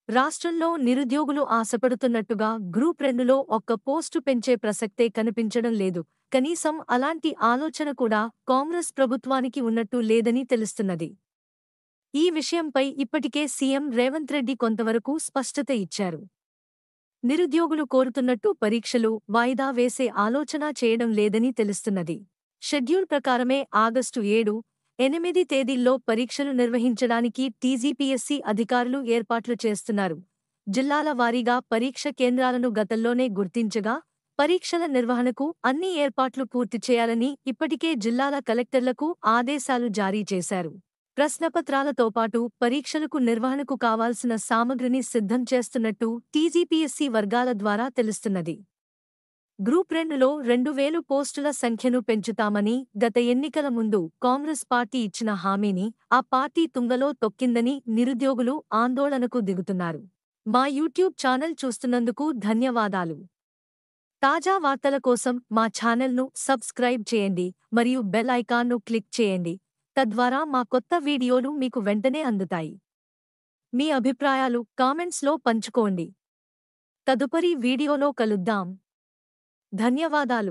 రాష్ట్రంలో నిరుద్యోగులు ఆశపడుతున్నట్టుగా గ్రూప్ 2లో ఒక్క పోస్టు పెంచే ప్రసక్తే కనిపించడం లేదు. కనీసం అలాంటి ఆలోచన కూడా కాంగ్రెస్ ప్రభుత్వానికి ఉన్నట్టు లేదని తెలుస్తున్నది. ఈ విషయంపై ఇప్పటికే సీఎం రేవంత్ రెడ్డి కొంతవరకు స్పష్టత ఇచ్చారు. నిరుద్యోగులు కోరుతున్నట్టు పరీక్షలు వాయిదా వేసే ఆలోచన చేయడం లేదని తెలుస్తున్నది. షెడ్యూల్ ప్రకారమే ఆగస్టు 7, 8 తేదీల్లో పరీక్షలు నిర్వహించడానికి టీజీపీఎస్సీ అధికారులు ఏర్పాట్లు చేస్తున్నారు. జిల్లాల వారీగా పరీక్ష కేంద్రాలను గతంలోనే గుర్తించగా, పరీక్షల నిర్వహణకు అన్ని ఏర్పాట్లు పూర్తి చేయాలని ఇప్పటికే జిల్లాల కలెక్టర్లకు ఆదేశాలు జారీ చేశారు. ప్రశ్నపత్రాలతో పాటు పరీక్షలకు నిర్వహణకు కావాల్సిన సామగ్రిని సిద్ధం చేస్తున్నట్టు టీజీపీఎస్సీ వర్గాల ద్వారా తెలుస్తున్నది. గ్రూప్ 2లో 2000 పోస్టుల సంఖ్యను పెంచుతామని గత ఎన్నికల ముందు కాంగ్రెస్ పార్టీ ఇచ్చిన హామీని ఆ పార్టీ తుంగలో తొక్కిందని నిరుద్యోగులు ఆందోళనకు దిగుతున్నారు. మా యూట్యూబ్ ఛానల్ చూస్తున్నందుకు ధన్యవాదాలు. తాజా వార్తల కోసం మా ఛానల్ను సబ్స్క్రైబ్ చేయండి మరియు బెల్ ఐకాన్ను క్లిక్ చేయండి. తద్వారా మా కొత్త వీడియోలు మీకు వెంటనే అందుతాయి. మీ అభిప్రాయాలు కామెంట్స్లో పంచుకోండి. తదుపరి వీడియోలో కలుద్దాం. ధన్యవాదాలు.